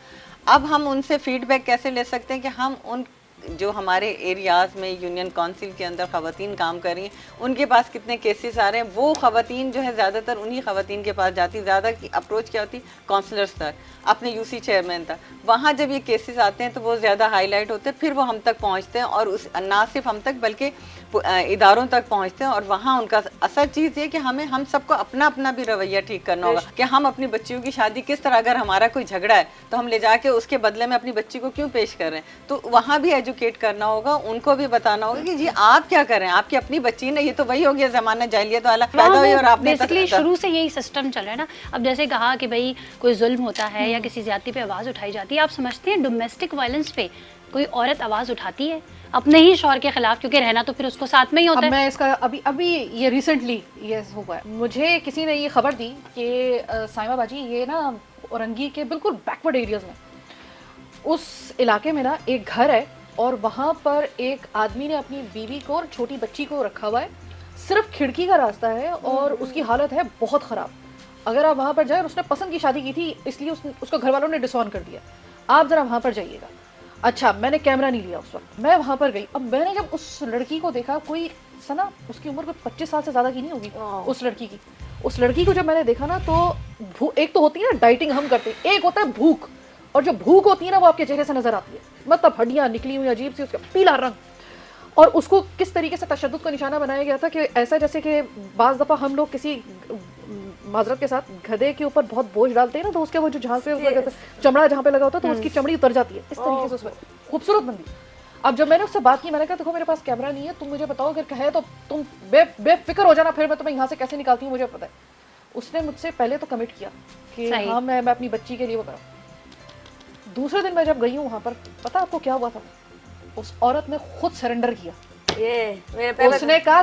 اب ہم ان سے فیڈ بیک کیسے لے سکتے ہیں کہ ہم ان جو ہمارے ایریاز میں یونین کونسل کے اندر خواتین کام کر رہی ہیں ان کے پاس کتنے کیسز آ رہے ہیں. وہ خواتین جو ہے زیادہ تر انہی خواتین کے پاس جاتی، زیادہ کی اپروچ کیا ہوتی کونسلرز تک، اپنے یو سی چیئرمین تک. وہاں جب یہ کیسز آتے ہیں تو وہ زیادہ ہائی لائٹ ہوتے ہیں، پھر وہ ہم تک پہنچتے ہیں، اور نہ صرف ہم تک بلکہ اداروں تک پہنچتے ہیں. اور وہاں ان کا اصل چیز یہ کہ ہم سب کو اپنا بھی رویہ ٹھیک کرنا ہوگا کہ ہم اپنی بچیوں کی شادی کس طرح، اگر ہمارا کوئی جھگڑا ہے تو ہم لے جا کے اس کے بدلے میں اپنی بچی کو کیوں پیش کر رہے ہیں. تو وہاں بھی ایجوکیٹ کرنا ہوگا, ان کو بھی بتانا ہوگا کہ جی آپ کیا کر رہے ہیں, آپ کی اپنی بچی نا, یہ تو وہی ہو گیا زمانہ جاہلیت والا, پیدا ہوئی اور آپ نے بیسکلی شروع سے یہی سسٹم چل رہا ہے نا. اب جیسے کہا کہ بھائی کوئی ظلم ہوتا ہے یا کسی زیادتی پہ آواز اٹھائی جاتی ہے, آپ سمجھتے ہیں ڈومیسٹک وائلنس پہ کوئی عورت آواز اٹھاتی ہے اپنے ہی شوہر کے خلاف, کیونکہ رہنا تو پھر اس کو ساتھ میں ہی ہوتا اب ہے. میں اس کا ابھی یہ ریسنٹلی یہ ہوا ہے, مجھے کسی نے یہ خبر دی کہ سائمہ باجی یہ نا اورنگی کے بالکل بیکورڈ ایریاز میں اس علاقے میں نا ایک گھر ہے, اور وہاں پر ایک آدمی نے اپنی بیوی کو اور چھوٹی بچی کو رکھا ہوا ہے, صرف کھڑکی کا راستہ ہے اور اس کی حالت ہے بہت خراب. اگر آپ وہاں پر جائیں, اس نے پسند کی شادی کی تھی اس لیے اس کو گھر والوں نے ڈسون کر دیا, آپ ذرا وہاں پر جائیے گا. اچھا میں نے کیمرہ نہیں لیا اس وقت, میں وہاں پر گئی. اب میں نے جب اس لڑکی کو دیکھا, کوئی سنا اس کی عمر کوئی 25 سال سے زیادہ کی نہیں ہوگی اس لڑکی کی. اس لڑکی کو جب میں نے دیکھا نا تو ایک تو ہوتی ہے نا ڈائٹنگ ہم کرتے ہیں, ایک ہوتا ہے بھوک, اور جو بھوک ہوتی ہے نا وہ آپ کے چہرے سے نظر آتی ہے, مطلب ہڈیاں نکلی ہوئی عجیب سی, اس کا پیلا رنگ. اور اس کو کس طریقے سے تشدد کا نشانہ بنایا گیا تھا کہ ایسا جیسے کہ بعض دفعہ ہم لوگ کسی معذرت کے ساتھ گدھے کے اوپر بہت بوجھ ڈالتے ہیں نا, تو اس کے وہ جو جہاں سے چمڑا جہاں پہ لگا ہوتا ہے تو اس کی چمڑی اتر جاتی ہے, اس طریقے سے اس میں خوبصورت بندی. اب جب میں نے اس سے بات کی, میں نے کہا دیکھو میرے پاس کیمرہ نہیں ہے, تم مجھے بتاؤ اگر کہے تو تم بے فکر ہو جانا, پھر میں تمہیں یہاں سے کیسے نکالتی ہوں مجھے پتہ ہے. اس نے مجھ سے پہلے تو کمٹ کیا کہ ہاں میں اپنی بچی کے لیے وہ کرا. دوسرے دن میں جب گئی ہوں وہاں پر, پتہ آپ کو کیا ہوا تھا, اس عورت نے خود سرنڈر کیا. اس نے کہا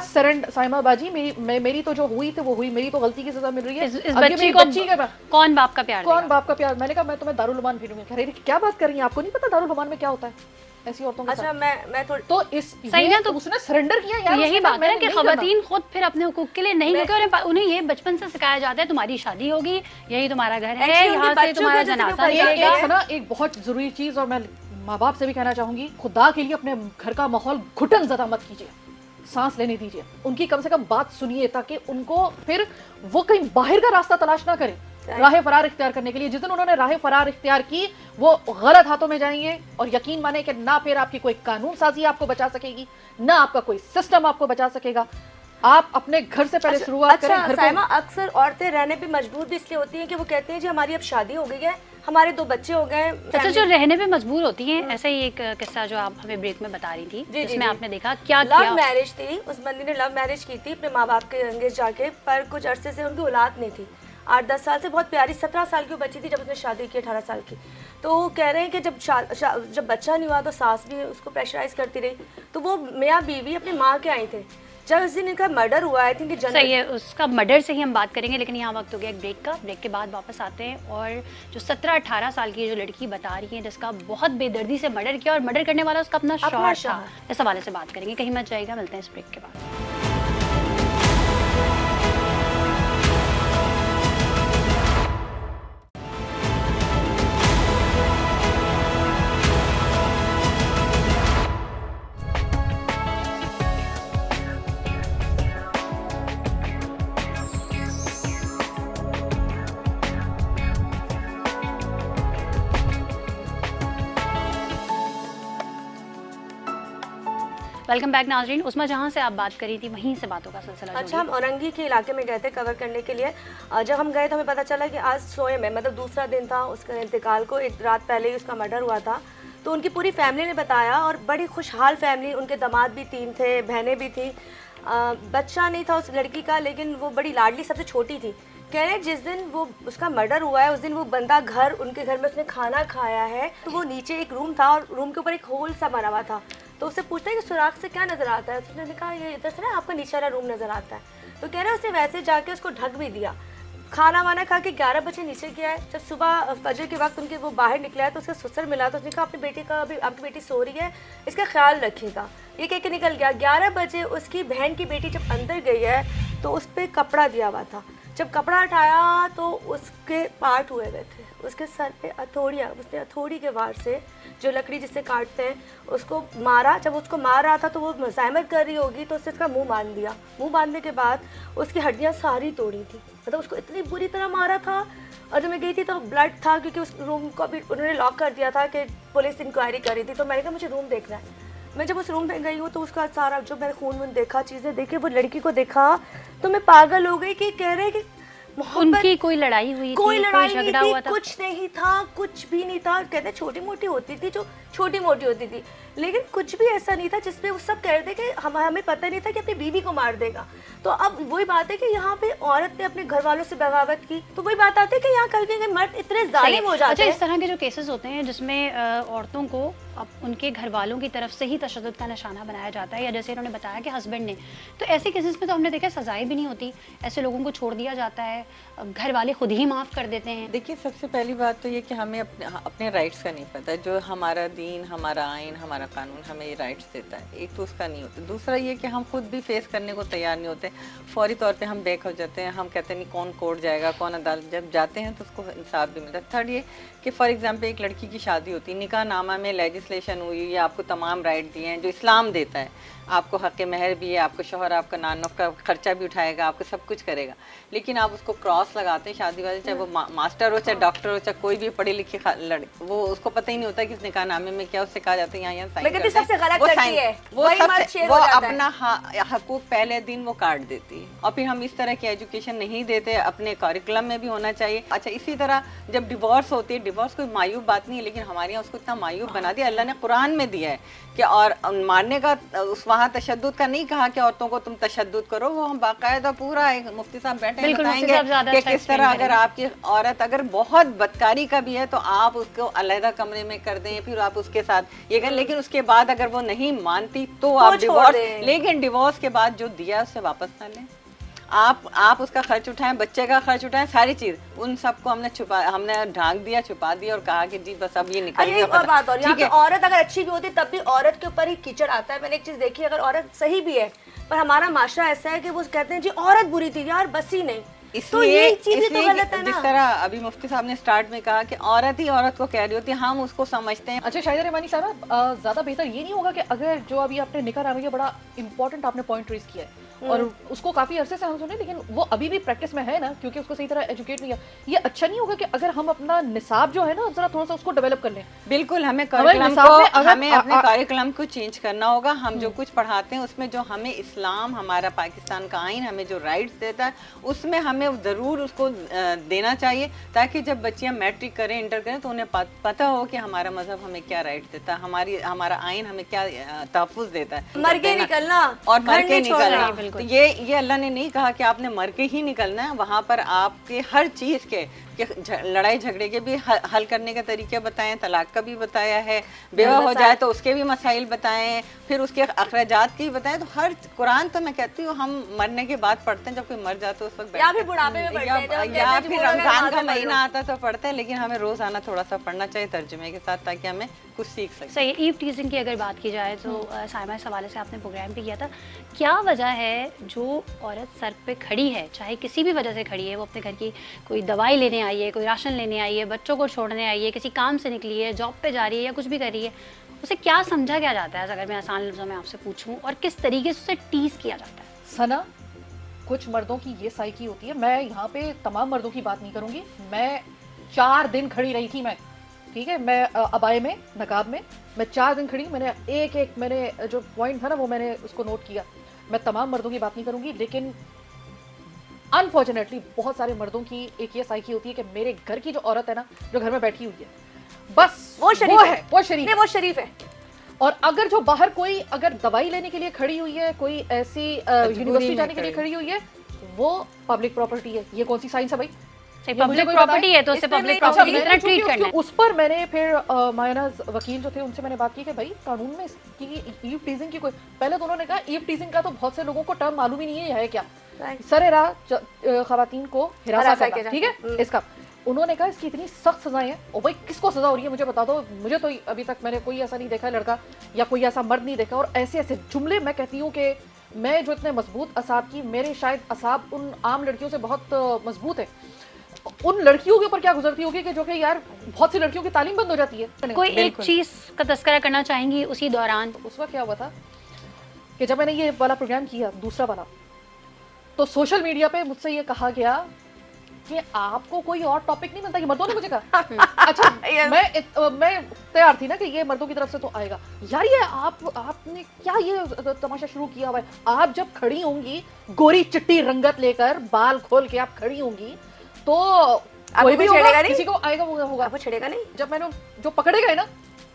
سائمہ باجی میری تو جو ہوئی تھی وہ ہوئی, میری تو غلطی کی سزا مل رہی ہے, بچی کے کون باپ کا پیار, کون باپ کا پیار. میں نے کہا میں تمہیں دارالعمان بھیجوں گی. کہہ رہی کیا بات کر رہی ہیں, آپ کو نہیں پتا دارالعمان میں کیا ہوتا ہے ایسی عورتوں کے ساتھ. میں تو اس نے سرنڈر کیا یار. یہی بات ہے کہ خواتین خود پھر اپنے حقوق کے لیے نہیں, کیونکہ انہیں یہ بچپن سے سکھایا جاتا ہے تمہاری شادی ہوگی, یہی تمہارا گھر ہے, یہاں سے تمہارا جنازہ نکلے گا. ایک بہت ضروری چیز, اور میں ماں باپ سے بھی کہنا چاہوں گی, خدا کے لیے اپنے گھر کا ماحول گھٹن زدہ مت کیجیے, سانس لینے دیجیے. ان کی کم سے کم بات سنیے تاکہ ان کو پھر وہ کہیں باہر کا راستہ تلاش نہ کرے راہ فرار اختیار کرنے کے لیے. جس دن انہوں نے راہ فرار اختیار کی وہ غلط ہاتھوں میں جائیں گے, اور یقین مانے کہ نہ پھر آپ کی کوئی قانون سازی آپ کو بچا سکے گی, نہ آپ کا کوئی سسٹم آپ کو بچا سکے گا. آپ اپنے گھر سے پہلے شروعات کریں. سائمہ اکثر عورتیں رہنے پہ مجبور بھی اس لیے ہوتی ہیں کہ وہ کہتی ہیں جی ہماری اب شادی ہو گئی ہے, ہمارے 2 بچے ہو گئے. اچھا جو رہنے پہ مجبور ہوتی ہیں, ایسا ہی ایک قصہ جو آپ ہمیں بریک میں بتا رہی تھی, جس میں آپ نے دیکھا کیا لو میرج تھی, اس بندی نے لو میرج کی تھی اپنے ماں باپ کے انگیج جا کے, پر کچھ عرصے سے ان کی اولاد نہیں تھی. 8-10 سال سے بہت پیاری 17 سال کی بچی تھی جب اس نے شادی کی, 18 سال کی. تو وہ کہہ رہے ہیں کہ جب بچہ نہیں ہوا تو ساس بھی اس کو پریشرائز کرتی رہی. تو وہ میاں بیوی اپنی ماں کے آئی تھے. جب اس دن ان کا مرڈر ہوا ہے تھی کہ صحیح ہے, اس کا مرڈر سے ہی ہم بات کریں گے, لیکن یہاں وقت ہو گیا ایک بریک کا. بریک کے بعد واپس آتے ہیں, اور جو 17-18 سال کی جو لڑکی بتا رہی ہے جس کا بہت بے دردی سے مرڈر کیا, اور مرڈر کرنے والا اس کا اپنا شوہر تھا, اس حوالے سے بات کریں گے. کہیں مت جائے گا, ملتے ہیں اس بریک کے بعد. ویلکم بیک ناظرین. عثمہ جہاں سے آپ بات کری تھی وہیں سے باتوں کا سلسلہ. اچھا ہم اورنگی کے علاقے میں گئے تھے کور کرنے کے لیے. جب ہم گئے تو ہمیں پتہ چلا کہ آج سوئے میں, مطلب دوسرا دن تھا اس کا انتقال کو, 1 رات پہلے ہی اس کا مرڈر ہوا تھا. تو ان کی پوری فیملی نے بتایا, اور بڑی خوشحال فیملی, ان کے داماد بھی 3 تھے, بہنیں بھی تھیں. بچہ نہیں تھا اس لڑکی کا, لیکن وہ بڑی لاڈلی سب سے چھوٹی تھی. کہہ رہے جس دن وہ اس کا مرڈر ہوا ہے اس دن وہ بندہ ان کے گھر میں اس نے کھانا کھایا ہے. تو وہ نیچے ایک روم تھا, اور روم کے اوپر ایک ہول سا بنا ہوا تھا. تو اس سے پوچھتا ہے کہ سوراخ سے کیا نظر آتا ہے. اس نے کہا یہ ادھر سے نا آپ کا نیچے والا روم نظر آتا ہے. تو کہہ رہے اس نے ویسے جا کے اس کو ڈھک بھی دیا. کھانا وانا کھا کے 11 بجے نیچے گیا ہے. جب صبح فجر کے وقت ان کے وہ باہر نکلا ہے تو اس کا سسر ملا, تو اس نے کہا اپنی بیٹی کا, ابھی آپ کی بیٹی سو رہی ہے, اس کا خیال رکھیے گا. یہ کہہ کے نکل گیا. 11 بجے اس کی بہن کی بیٹی جب اندر گئی ہے تو اس پہ کپڑا دیا ہوا تھا. جب کپڑا ہٹایا تو اس کے پارٹ ہوئے ہوئے تھے, اس کے سر پہ ہتھوڑیاں, اس نے ہتھوڑی کے وار سے جو لکڑی جس سے کاٹتے ہیں اس کو مارا. جب اس کو مار رہا تھا تو وہ مزاحمت کر رہی ہوگی تو اس سے اس کا منہ باندھ دیا. منہ باندھنے کے بعد اس کی ہڈیاں ساری توڑی تھی, مطلب اس کو اتنی بری طرح مارا تھا. اور جب میں گئی تھی تو بلڈ تھا, کیونکہ اس روم کو ابھی انہوں نے لاک کر دیا تھا کہ پولیس انکوائری کر رہی تھی. تو میں نے کہا مجھے روم دیکھنا ہے. میں جب اس روم میں گئی ہوں تو اس کا سارا جو میں نے خون دیکھا, چیزیں دیکھی, وہ لڑکی کو دیکھا تو میں پاگل ہو گئی کہ کہہ رہے کہ ان کی کوئی لڑائی ہوئی تھی, کوئی لڑائی جھگڑا ہوا تھا, کچھ نہیں تھا, کچھ بھی نہیں تھا. کہتے چھوٹی موٹی ہوتی تھی جو छोटी मोटी होती थी, लेकिन कुछ भी ऐसा नहीं था जिसपे वो सब कह रहे थे कि हमें पता नहीं था कि अपनी बीवी को मार देगा। तो अब वही बात है कि यहाँ पे औरत ने अपने घर वालों से बगावत की, तो वही बात आती है कि यहाँ कहीं कहीं मर्द इतने जालिम हो जाते अच्छा, हैं। इस तरह के जो केसेस होते हैं जिसमें औरतों को अब उनके घर वालों की तरफ से ही तशद्दुद का निशाना बनाया जाता है, या जैसे इन्होंने बताया कि हस्बैंड ने, तो ऐसे केसेस में तो हमने देखा सजाएं भी नहीं होती, ऐसे लोगों को छोड़ दिया जाता है, घर वाले खुद ही माफ़ कर देते हैं। देखिए, सबसे पहली बात तो ये कि हमें अपने राइट्स का नहीं पता। जो हमारा दीन, हमारा आइन, हमारा कानून हमें ये राइट्स देता है, एक तो उसका नहीं होता। दूसरा ये कि हम खुद भी फेस करने को तैयार नहीं होते, फौरी तौर पे हम बैक हो जाते हैं। हम कहते हैं नहीं, कौन कोर्ट जाएगा, कौन अदालत। जब जाते हैं तो उसको इंसाफ भी मिलता है। थर्ड ये कि फॉर एग्जांपल एक लड़की की शादी होती है, निकाह नामा में लेजिस्लेशन हुई, या आपको तमाम राइट दिए हैं जो इस्लाम देता है, आपको हक़ महर भी है, आपको शौहर आपका नानफ का खर्चा भी उठाएगा, आपको सब कुछ करेगा, लेकिन आप उसको क्रॉस लगाते हैं शादी वाले, चाहे वो मास्टर हो, चाहे डॉक्टर हो, चाहे कोई भी पढ़ी लिखी लड़की, वो उसको पता ही नहीं होता कि इस निकाहनामे में क्या उससे कहा जाता है यहाँ साइन लेकिन सबसे गलत करती है, वो अपना हकूक पहले दिन वो काट देती है। और फिर हम इस तरह की एजुकेशन नहीं देते, अपने करिकुलम में भी होना चाहिए। अच्छा, इसी तरह जब डिवोर्स होती है, डिवोर्स कोई मायूब बात नहीं है, लेकिन हमारे यहाँ उसको इतना मायूब बना दिया। अल्लाह ने कुरान में दिया है कि और मारने का उस वहाँ तशद्दुद का नहीं कहा कि औरतों को तुम तशद्दुद करो, वो हम बाकायदा पूरा एक मुफ्ती साहब बैठे हैं बताएंगे कि किस तरह अगर आपकी औरत अगर बहुत बदकारी का भी है तो आप उसको अलहदा कमरे में कर दें, फिर आप उसके साथ ये करें, लेकिन उसके बाद अगर वो नहीं मानती तो आप डिवोर्स, लेकिन डिवोर्स के बाद जो दिया उससे वापस ना लें। आप उसका खर्च उठाएं, बच्चे का खर्च उठाएं, सारी चीज उन सबको हमने ढांक दिया, छुपा दिया और कहा कि जी बस अब ये निकल गया। और बात और यहाँ पे औरत अगर अच्छी भी होती तब भी औरत के ऊपर ही कीचड़ आता है। मैंने एक चीज देखी, अगर औरत सही भी है पर हमारा माशरा ऐसा है कि वो कहते हैं जी औरत बुरी थी यार, बस ही नहीं। तो ये चीज़ तो गलत है ना। जिस तरह अभी मुफ्ती साहब ने स्टार्ट में कहा कि औरत ही औरत को कह रही होती है, हम उसको समझते हैं। अच्छा शाहिदा रहमानी साहब, ज्यादा बेहतर ये नहीं होगा कि अगर जो अभी आपने निकाहनामे का बड़ा इंपॉर्टेंट आपने पॉइंट रेज किया है और उसको काफी अरसे से हम सुने, लेकिन वो अभी भी प्रैक्टिस में है ना, क्योंकि उसको सही तरह एजुकेट नहीं किया, ये अच्छा नहीं होगा कि अगर हम अपना निसाब जो है ना जरा थोड़ा सा उसको डेवलप कर लें? बिल्कुल, हमें अपने करिकुलम को चेंज करना होगा। हम जो कुछ पढ़ाते हैं उसमें जो हमें इस्लाम, हमारा पाकिस्तान का आइन हमें जो राइट्स देता है, उसमें हमें जरूर उसको देना चाहिए, ताकि जब बच्चियां मैट्रिक करें, इंटर करें, तो उन्हें पता हो कि हमारा मजहब हमें क्या राइट्स देता है, हमारा आइन हमें क्या तहफ़्फ़ुज़ देता है। मर के निकलना और मर के निकलना, तो ये अल्लाह ने नहीं कहा कि आपने मर के ही निकलना है। वहाँ पर आपके हर चीज़ के लड़ाई झगड़े के भी हल करने के तरीके बताएं, तलाक का भी बताया है, बेवा हो जाए तो उसके भी मसाइल बताएं, फिर उसके अखराजात की बताएं। तो हर कुरान तो मैं कहती हूँ हम मरने के बाद पढ़ते हैं, जब कोई मर जाता है उस वक्त, या फिर बुढ़ापे में पढ़ते हैं, या फिर रमजान का महीना आता तो पढ़ते हैं, लेकिन हमें रोजाना थोड़ा सा पढ़ना चाहिए तर्जुमे के साथ, ताकि हमें कुछ सीख सकें। सही। ईव टीजिंग की अगर बात की जाए तो साइमा, इस हवाले से आपने प्रोग्राम भी किया था, क्या वजह है जो औरत सर पे खड़ी है, चाहे किसी भी वजह से खड़ी है, वो अपने घर की कोई दवाई लेने आई है, कोई राशन लेने आई है, बच्चों को छोड़ने आई है, किसी काम से निकली है, जॉब पे जा रही है या कुछ भी कर रही है, उसे क्या समझा क्या जाता है, अगर मैं आसान लफ्ज़ों में आपसे पूछूं, और किस तरीके से उसे टीज किया जाता है? सना, कुछ मर्दों की ये साइकी होती है, मैं यहाँ पे तमाम मर्दों की बात नहीं करूँगी, मैं 4 दिन खड़ी रही थी, मैं ठीक है, मैं अबाए में, नकाब में, मैं 4 दिन खड़ी, मैंने एक मैंने जो पॉइंट था ना वो मैंने उसको नोट किया। मैं तमाम मर्दों की बात नहीं करूँगी, लेकिन अनफॉर्चुनेटली बहुत सारे मर्दों की एक ये साइकी होती है कि मेरे घर की जो औरत है ना, जो घर में बैठी हुई है, बस वो शरीफ है। और अगर जो बाहर कोई अगर दवाई लेने के लिए खड़ी हुई है, कोई ऐसी यूनिवर्सिटी जाने के लिए खड़ी हुई है, वो पब्लिक प्रॉपर्टी है। ये कौन सी साइंस है भाई? पब्लिक प्रॉपर्टी है तो उसे पब्लिक प्रॉपर्टी की तरह ट्रीट करना है। उस पर मैंने फिर मायनाज वकील जो थे उनसे मैंने बात की कि भाई कानून में इसकी ईव टीजिंग की कोई, पहले तो उन्होंने कहा ईव टीजिंग का तो बहुत से लोगों को टर्म मालूम ही नहीं है क्या, सरेराह खवातीन को हिरासत करना, ठीक है इसका। उन्होंने कहा इसकी इतनी सख्त सजाएं हैं, और भाई किसको सजा हो रही है मुझे बता दो, मुझे तो अभी तक मैंने कोई ऐसा नहीं देखा लड़का या कोई ऐसा मर्द नहीं देखा। और ऐसे ऐसे जुमले मैं कहती हूँ कि मैं जो इतने मजबूत असाब की, मेरे शायद असाब उन आम लड़कियों से बहुत मजबूत है, उन लड़कियों के ऊपर क्या गुजरती होगी कि जो कि यार बहुत सी लड़कियों की तालीम बंद हो जाती है। कोई एक चीज का तस्करा करना चाहेंगी उसी दौरान? उस वक्त क्या हुआ था कि जब मैंने ये वाला प्रोग्राम किया, दूसरा वाला, तो सोशल मीडिया पे मुझसे ये कहा गया कि आपको कोई और टॉपिक नहीं मिलता, कि मर्दों ने मुझे कहा। अच्छा मैं तैयार थी ना कि ये मर्दों की तरफ से तो आएगा यार, ये आपने क्या ये तमाशा शुरू किया हुआ है। आप जब खड़ी होंगी गोरी चिट्टी रंगत लेकर, बाल खोल के आप खड़ी होंगी, तो कोई भी होगा, किसी को आएगा होगा, आपको छेड़ेगा नहीं। जब मैंने जो पकड़े गए ना,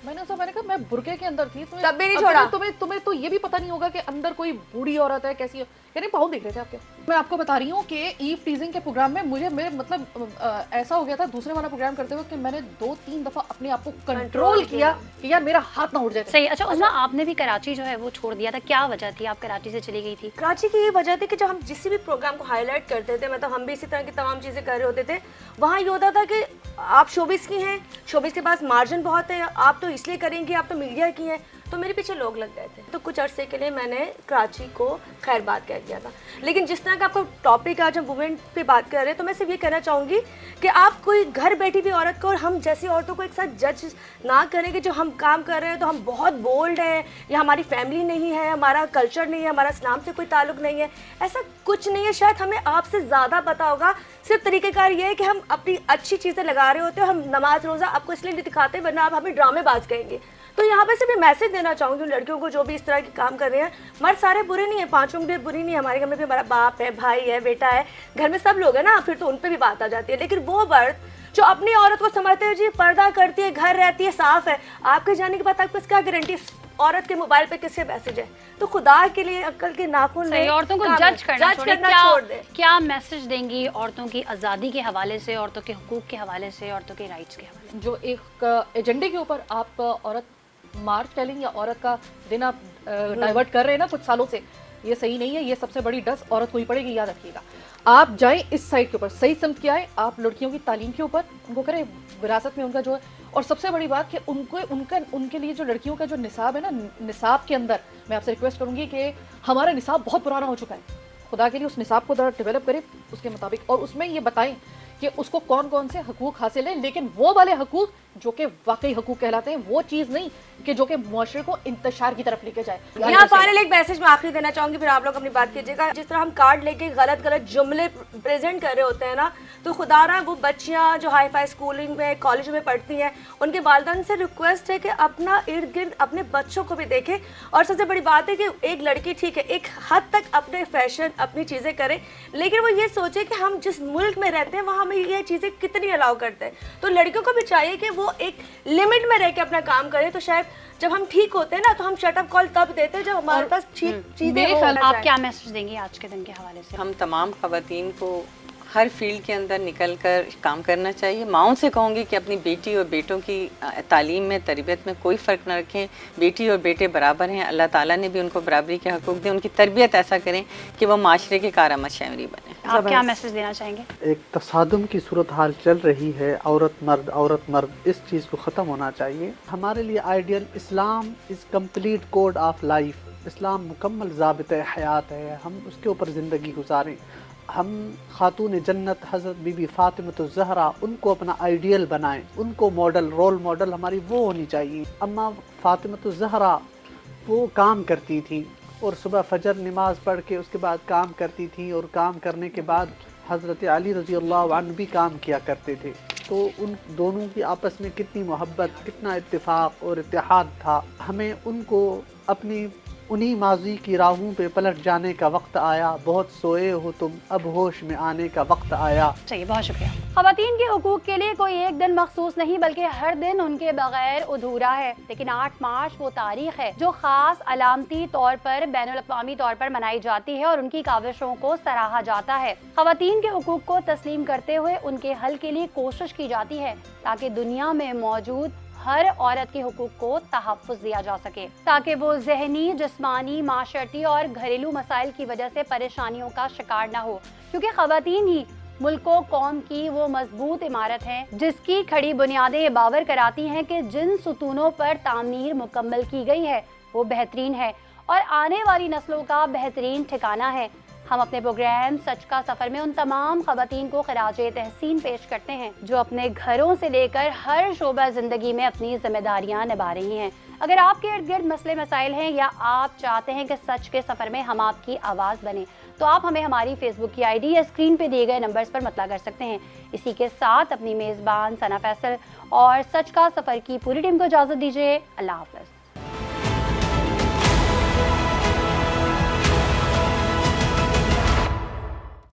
मैंने कहा मैं बुर्के के अंदर थी, तब भी नहीं छोड़ा। तुम्हें तो ये भी पता नहीं होगा कि अंदर कोई बूढ़ी औरत है, कैसी है, यानी पाँव देख रहे थे आपके। मैं आपको बता रही हूँ कि ईव टीजिंग के प्रोग्राम में मेरे मतलब ऐसा हो गया था दूसरे वाला प्रोग्राम करते हुए कि मैंने 2-3 दफा अपने आप को कंट्रोल किया कि यार मेरा हाथ ना उठ जाए। सही। अच्छा उस्मा, आपने भी कराची जो है वो छोड़ दिया था, क्या वजह थी, आप कराची से चली गई थी? कराची की ये वजह थी कि जब हम जिस भी प्रोग्राम को हाईलाइट करते थे, मतलब हम भी इसी तरह की तमाम चीज़ें कर रहे होते थे, वहाँ ये होता था कि आप शोबिस की हैं, शोबिस के पास मार्जिन बहुत है, आप तो इसलिए करेंगे, आप तो मीडिया की हैं, तो मेरे पीछे लोग लग गए थे। तो कुछ अरसे के लिए मैंने कराची को खैर बात कह दिया था। लेकिन जिस तरह का आपको टॉपिक आज हम वुमेन पे बात कर रहे हैं, तो मैं सिर्फ ये कहना चाहूँगी कि आप कोई घर बैठी हुई औरत को और हम जैसी औरतों को एक साथ जज ना करें कि जो हम काम कर रहे हैं तो हम बहुत बोल्ड हैं, या हमारी फैमिली नहीं है, हमारा कल्चर नहीं है, हमारा इस्लाम से कोई ताल्लुक नहीं है। ऐसा कुछ नहीं है। शायद हमें आपसे ज़्यादा पता होगा। सिर्फ तरीक़ेकार ये है कि हम अपनी अच्छी चीज़ें लगा रहे होते हैं। हम नमाज रोज़ा आपको इसलिए नहीं दिखाते, वरना आप हमें ड्रामेबाज कहेंगे। तो यहाँ पे सिर्फ मैं मैसेज देना चाहूँगी उन लड़कियों को जो भी इस तरह के काम कर रहे हैं। मर्द सारे बुरे नहीं है, 5 उंगली बुरी नहीं है। हमारे घर में भी हमारा बाप है, भाई है, बेटा है, घर में सब लोग हैं ना, फिर तो उन पर भी बात आ जाती है। लेकिन वो मर्द जो अपनी औरत को समझते हैं जी पर्दा करती है, घर रहती है, साफ है, आपके जाने के बाद आपको क्या गारंटी औरत के मोबाइल पे किससे मैसेज है? तो खुदा के लिए अक्ल के नाखून सही, औरतों को जज करना छोड़ दे। क्या मैसेज देंगी औरतों की आज़ादी के हवाले से, औरतों के हुकूक के हवाले से, औरतों के राइट्स के हवाले से? जो एक एजेंडे के ऊपर आप औरत मार्च टेलिंग या औरत का दिन आप डाइवर्ट कर रहे हैं ना कुछ सालों से, ये सही नहीं है। ये सबसे बड़ी डस औरत को ही पड़ेगी, याद रखिएगा। आप जाएं इस साइड के ऊपर, सही समझ के आए, आप लड़कियों की तालीम के ऊपर उनको करें, विरासत में उनका जो है। और सबसे बड़ी बात कि उनके लिए जो लड़कियों का जो निसाब है ना, निसाब के अंदर मैं आपसे रिक्वेस्ट करूंगी कि हमारा निसाब बहुत पुराना हो चुका है। खुदा के लिए उस निसाब को डेवलप करें उसके मुताबिक, और उसमें ये बताएं कि उसको कौन कौन से हकूक हासिल हैं, लेकिन वो वाले हकूक जो कि वाकई हकूक कहलाते हैं, वो चीज़ नहीं कि जो कि मुआशरे को इंतशार की तरफ लेके जाए। यहाँ फाइनल एक मैसेज मैं आखिरी देना चाहूंगी, फिर आप लोग अपनी बात कीजिएगा। जिस तरह हम कार्ड लेके गलत गलत जुमले प्रेजेंट कर रहे होते हैं ना, तो खुदारा वो बच्चियाँ जो हाई फाई स्कूलिंग में, कॉलेज में पढ़ती हैं, उनके वालिदैन से रिक्वेस्ट है कि अपना इर्द गिर्द अपने बच्चों को भी देखें। और सबसे बड़ी बात है कि एक लड़की ठीक है एक हद तक अपने फैशन अपनी चीज़ें करे, लेकिन वो ये सोचे कि हम जिस मुल्क में रहते हैं वहाँ हमें ये चीज़ें कितनी अलाउ करते हैं। तो लड़कियों को भी चाहिए कि वो एक लिमिट में रह के अपना काम करें। तो शायद जब हम ठीक होते हैं ना, तो हम शट अप कॉल तब देते हैं जब हमारे पास ठीक चीजें हो। आप क्या मैसेज देंगी आज के दिन के हवाले से? हम तमाम ख़वातीन को हर फील्ड के अंदर निकल कर काम करना चाहिए। माँओं से कहूँगी कि अपनी बेटी और बेटों की तालीम में, तरबियत में कोई फ़र्क न रखें। बेटी और बेटे बराबर हैं, अल्लाह ताला ने भी उनको बराबरी के हकूक़ दिए। उनकी तरबियत ऐसा करें कि वो माशरे के कारआमद शहरी बने। आप क्या मैसेज देना चाहेंगे? एक तसादुम की सूरत हाल चल रही है, औरत मर्द, इस चीज़ को ख़त्म होना चाहिए। हमारे लिए ideal Islam is complete code of life. Islam मुकम्मल ज़ाबित हयात है, हम उसके ऊपर ज़िंदगी गुजारें। हम खातून जन्नत हज़रत बीबी फ़ातिमा ज़हरा उनको अपना आइडियल बनाएं, उनको मॉडल, रोल मॉडल हमारी वो होनी चाहिए। अम्मा फ़ातिमा ज़हरा वो काम करती थी और सुबह फजर नमाज पढ़ के उसके बाद काम करती थी, और काम करने के बाद हज़रत अली रज़ी अल्लाह अन्हु भी काम किया करते थे। तो उन दोनों की आपस में कितनी मोहब्बत, कितना इत्तेफाक और इत्तेहाद था। हमें उनको अपनी उन्हीं माजी की राहों पे पलट जाने का वक्त आया। बहुत सोए हो तुम, अब होश में आने का वक्त आया। चलिए, बहुत शुक्रिया। ख़वातीन के हुकूक के लिए कोई एक दिन मखसूस नहीं, बल्कि हर दिन उनके बगैर अधूरा है। लेकिन 8 मार्च वो तारीख है जो खास अलामती तौर पर बैनुल-अक़वामी तौर पर मनाई जाती है और उनकी काविशों को सराहा जाता है। ख़वातीन के हुकूक को तस्लीम करते हुए उनके हल के लिए कोशिश की जाती है, ताकि दुनिया में मौजूद हर औरत के हुकूक को तहफ़्फ़ुज़ दिया जा सके, ताकि वो ज़हनी, जिस्मानी, माशरती और घरेलू मसाइल की वजह से परेशानियों का शिकार न हो। क्योंकि ख़वातीन ही मुल्क व कौम की वो मजबूत इमारत है जिसकी खड़ी बुनियादें बावर कराती हैं कि जिन सुतूनों पर तामीर मुकम्मल की गई है वो बेहतरीन है और आने वाली नस्लों का बेहतरीन ठिकाना है। हम अपने प्रोग्राम सच का सफ़र में उन तमाम ख़वातीन को खराजे तहसीन पेश करते हैं जो अपने घरों से लेकर हर शोबा ज़िंदगी में अपनी जिम्मेदारियां निभा रही हैं। अगर आपके इर्द गिर्द मसले मसाइल हैं या आप चाहते हैं कि सच के सफ़र में हम आपकी आवाज़ बने, तो आप हमें हमारी फेसबुक की आईडी या स्क्रीन पे दिए गए नंबर्स पर मतला कर सकते हैं। इसी के साथ अपनी मेज़बान सना फैसल और सच का सफ़र की पूरी टीम को इजाज़त दीजिए। अल्लाह हाफ़िज़।